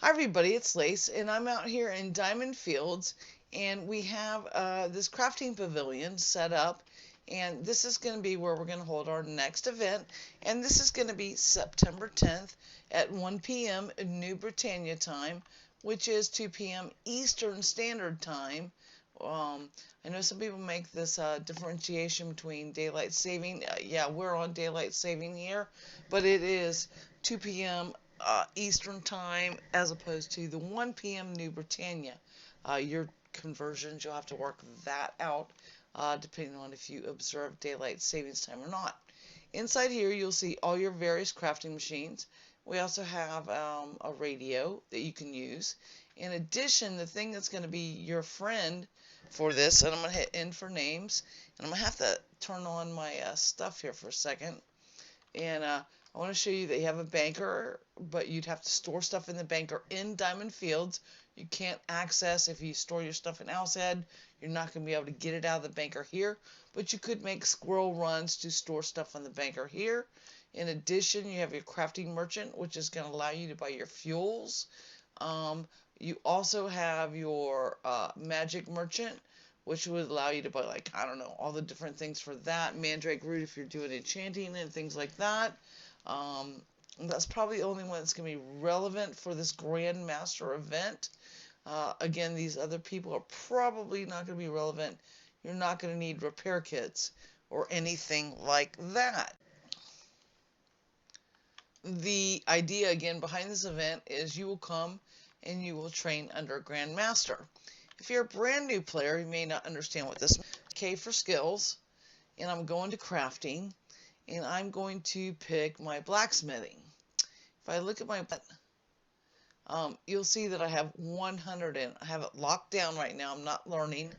Hi everybody, it's Lace, and I'm out here in Diamond Fields, and we have this crafting pavilion set up, and this is going to be where we're going to hold our next event, and this is going to be September 10th at 1 p.m. New Britannia time, which is 2 p.m. Eastern Standard Time. I know some people make this differentiation between daylight saving. Yeah, we're on daylight saving here, but it is 2 p.m. Eastern time as opposed to the 1 p.m. New Britannia. Your conversions, you'll have to work that out depending on if you observe daylight savings time or not. Inside here, you'll see all your various crafting machines. We also have a radio that you can use. In addition, the thing that's going to be your friend for this, and I'm going to hit N for names, and I'm going to have to turn on my stuff here for a second. And I want to show you that you have a banker, but you'd have to store stuff in the banker in Diamond Fields. You can't access, if you store your stuff in Househead, you're not going to be able to get it out of the banker here, but you could make squirrel runs to store stuff on the banker here. In addition, you have your crafting merchant, which is going to allow you to buy your fuels. You also have your magic merchant, which would allow you to buy, like, I don't know, all the different things for that. Mandrake root if you're doing enchanting and things like that. That's probably the only one that's going to be relevant for this Grandmaster event. Again, these other people are probably not going to be relevant. You're not going to need repair kits or anything like that. The idea, again, behind this event is you will come and you will train under a Grandmaster. If you're a brand new player, you may not understand what this means. K for skills, and I'm going to crafting, and I'm going to pick my blacksmithing. If I look at my you'll see that I have 100 in. I have it locked down right now. I'm not learning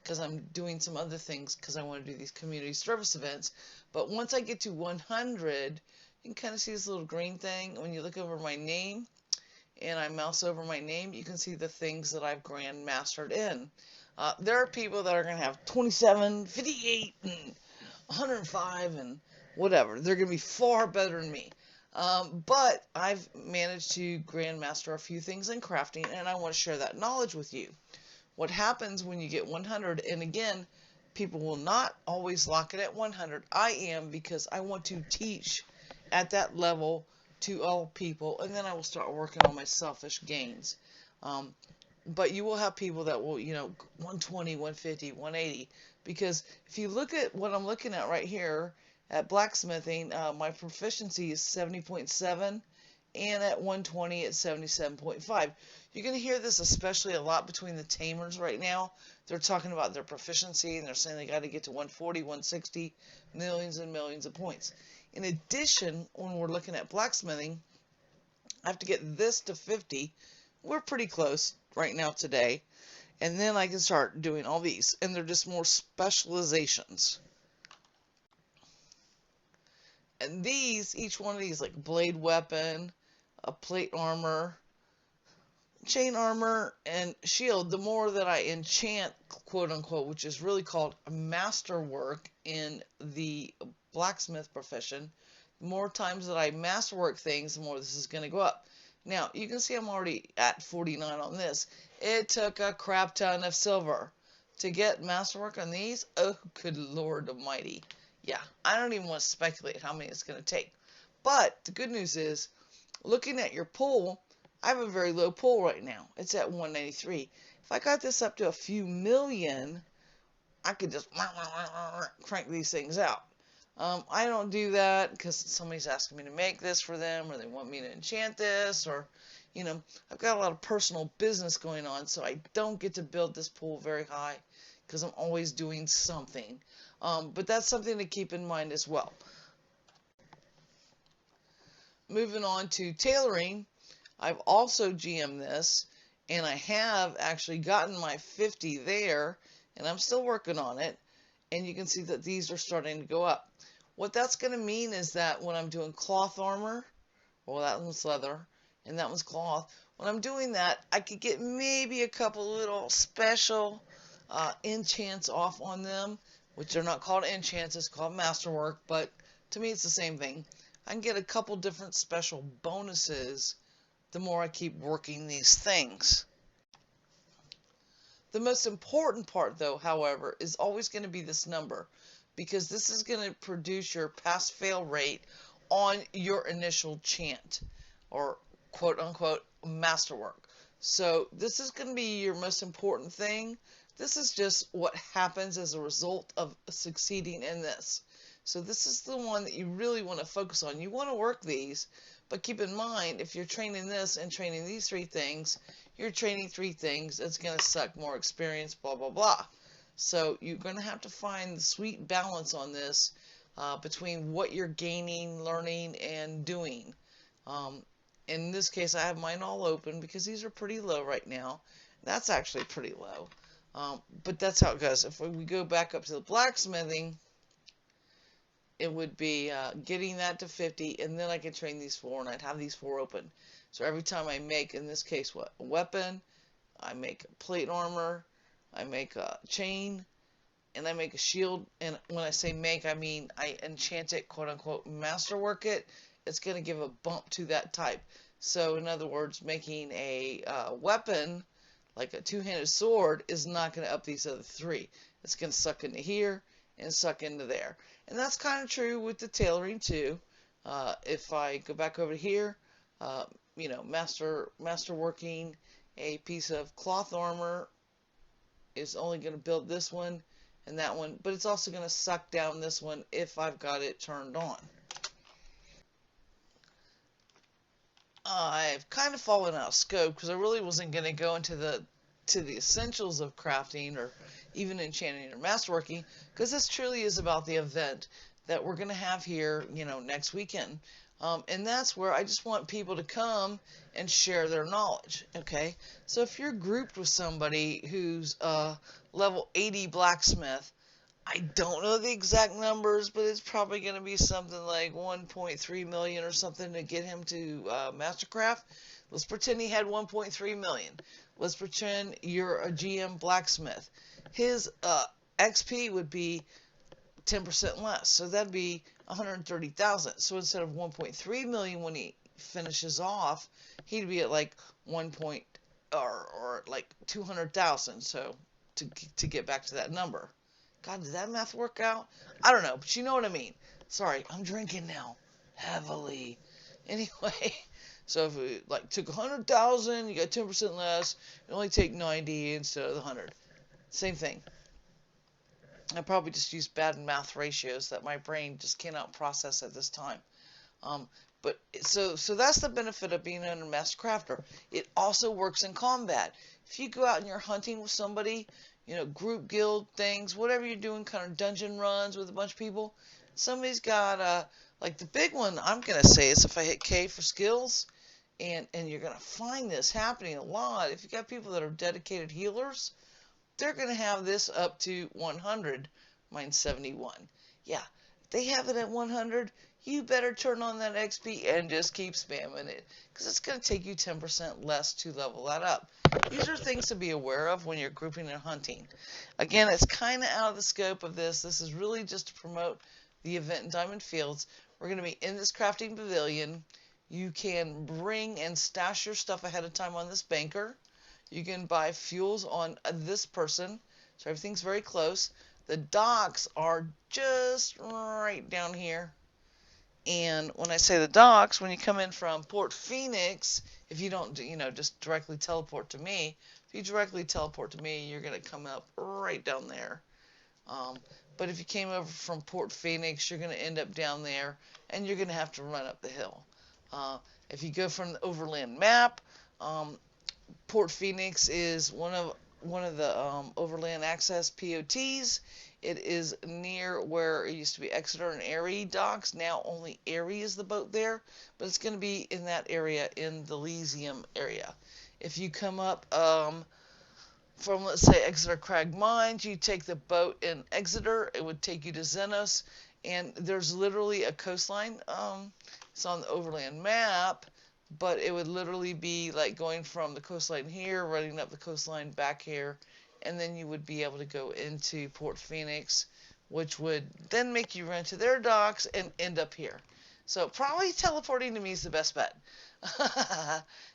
because I'm doing some other things because I want to do these community service events. But once I get to 100, you can kind of see this little green thing. When you look over my name and I mouse over my name, you can see the things that I've Grandmastered in. There are people that are going to have 27, 58, and 105, and whatever. They're going to be far better than me. But I've managed to Grandmaster a few things in crafting, and I want to share that knowledge with you. What happens when you get 100, and again, people will not always lock it at 100. I am, because I want to teach at that level to all people, and then I will start working on my selfish gains. But you will have people that will, 120, 150, 180, because if you look at what I'm looking at right here at blacksmithing, my proficiency is 70.7, and at 120 it's 77.5. You're going to hear this especially a lot between the tamers right now. They're talking about their proficiency, and they're saying they got to get to 140, 160, millions and millions of points. In addition, when we're looking at blacksmithing, I have to get this to 50. We're pretty close right now today. And then I can start doing all these. And they're just more specializations. And these, each one of these, like blade weapon, a plate armor, chain armor, and shield, the more that I enchant, quote unquote, which is really called masterwork in the blacksmith profession, the more times that I masterwork things, the more this is going to go up. Now, you can see I'm already at 49 on this. It took a crap ton of silver to get masterwork on these. Oh, good Lord almighty. Yeah, I don't even want to speculate how many it's going to take. But the good news is, looking at your pull, I have a very low pull right now. It's at 193. If I got this up to a few million, I could just crank these things out. I don't do that because somebody's asking me to make this for them, or they want me to enchant this, or, I've got a lot of personal business going on, so I don't get to build this pool very high because I'm always doing something. But that's something to keep in mind as well. Moving on to tailoring, I've also GM'd this, and I have actually gotten my 50 there, and I'm still working on it, and you can see that these are starting to go up. What that's going to mean is that when I'm doing cloth armor, well, that one's leather, and that one's cloth, when I'm doing that, I could get maybe a couple little special enchants off on them, which are not called enchants, it's called masterwork, but to me it's the same thing. I can get a couple different special bonuses the more I keep working these things. The most important part, though, however, is always going to be this number, because this is going to produce your pass-fail rate on your initial chant, or quote-unquote masterwork. So this is going to be your most important thing. This is just what happens as a result of succeeding in this. So this is the one that you really want to focus on. You want to work these, but keep in mind, if you're training this and training these three things, you're training three things, it's going to suck more experience, blah, blah, blah. So you're going to have to find the sweet balance on this between what you're gaining, learning, and doing. In this case, I have mine all open because these are pretty low right now. That's actually pretty low. But that's how it goes. If we go back up to the blacksmithing, it would be getting that to 50, and then I can train these four, and I'd have these four open. So every time I make, in this case, what? A weapon, I make a plate armor, I make a chain, and I make a shield. And when I say make, I mean I enchant it, quote-unquote, masterwork it. It's going to give a bump to that type. So in other words, making a weapon, like a two-handed sword, is not going to up these other three. It's going to suck into here and suck into there. And that's kind of true with the tailoring too. If I go back over here, you know, masterworking a piece of cloth armor is only going to build this one and that one, but it's also going to suck down this one if I've got it turned on. I've kind of fallen out of scope because I really wasn't going to go into the essentials of crafting or even enchanting or masterworking, because this truly is about the event that we're going to have here, you know, next weekend. And that's where I just want people to come and share their knowledge, okay? So if you're grouped with somebody who's level 80 blacksmith, I don't know the exact numbers, but it's probably going to be something like 1.3 million or something to get him to Mastercraft. Let's pretend he had 1.3 million. Let's pretend you're a GM blacksmith. His XP would be 10% less, so that'd be 130,000. So instead of 1.3 million when he finishes off, he'd be at like or like 200,000. So to get back to that number. God, did that math work out? I don't know, but you know what I mean. Sorry, I'm drinking now, heavily. Anyway, so if we like took 100,000, you got 10% less. You only take 90 instead of the 100. Same thing. I probably just used bad math ratios that my brain just cannot process at this time. But so that's the benefit of being a master crafter. It also works in combat. If you go out and you're hunting with somebody, you know, group guild things, whatever you're doing, kind of dungeon runs with a bunch of people, somebody's got like the big one I'm gonna say is if I hit K for skills, and you're gonna find this happening a lot. If you got people that are dedicated healers, they're gonna have this up to 100. Mine's 71. Yeah, if they have it at 100, you better turn on that XP and just keep spamming it, because it's going to take you 10% less to level that up. These are things to be aware of when you're grouping and hunting. Again, it's kind of out of the scope of this. This is really just to promote the event in Diamond Fields. We're going to be in this crafting pavilion. You can bring and stash your stuff ahead of time on this banker. You can buy fuels on this person, so everything's very close. The docks are just right down here. And when I say the docks, when you come in from Port Phoenix, if you don't, you know, just directly teleport to me, if you directly teleport to me, you're going to come up right down there. But if you came over from Port Phoenix, you're going to end up down there, and you're going to have to run up the hill. If you go from the overland map, Port Phoenix is one of the overland access POTs. It is near where it used to be Exeter and Erie docks. Now only Erie is the boat there, but it's going to be in that area, in the Elysium area. If you come up from, let's say, Exeter Crag Mines, you take the boat in Exeter, it would take you to Xenos, and there's literally a coastline. It's on the overland map, but it would literally be like going from the coastline here, running up the coastline back here, and then you would be able to go into Port Phoenix, which would then make you run to their docks and end up here. So probably teleporting to me is the best bet.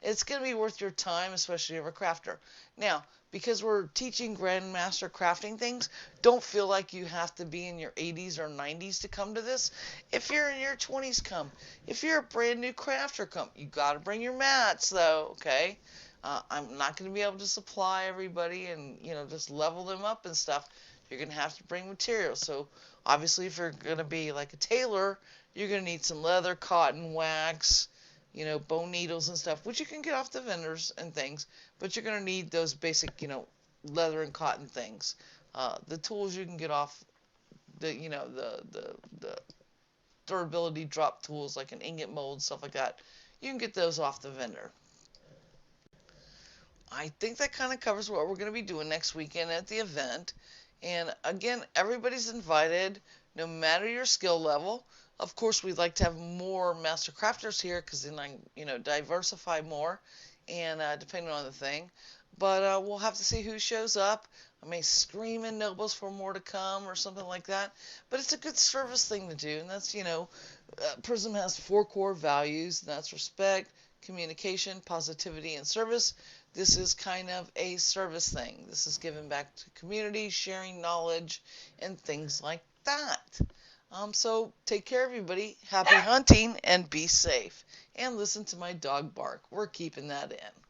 It's going to be worth your time, especially if you're a crafter. Now, because we're teaching Grandmaster crafting things, don't feel like you have to be in your 80s or 90s to come to this. If you're in your 20s, come. If you're a brand new crafter, come. You got to bring your mats, though, okay? I'm not going to be able to supply everybody and, just level them up and stuff. You're going to have to bring materials. So, obviously, if you're going to be like a tailor, you're going to need some leather, cotton, wax, bone needles and stuff, which you can get off the vendors and things, but you're going to need those basic, leather and cotton things. The tools you can get off the durability drop tools like an ingot mold, stuff like that. You can get those off the vendor. I think that kind of covers what we're going to be doing next weekend at the event. And again, everybody's invited, no matter your skill level. Of course, we'd like to have more master crafters here because then I, diversify more and depending on the thing. But we'll have to see who shows up. I may scream in Nobles for more to come or something like that. But it's a good service thing to do. And that's, Prism has 4 core values. And that's respect, communication, positivity, and service. This is kind of a service thing. This is giving back to community, sharing knowledge, and things like that. So take care, everybody. Happy hunting and be safe. And listen to my dog bark. We're keeping that in.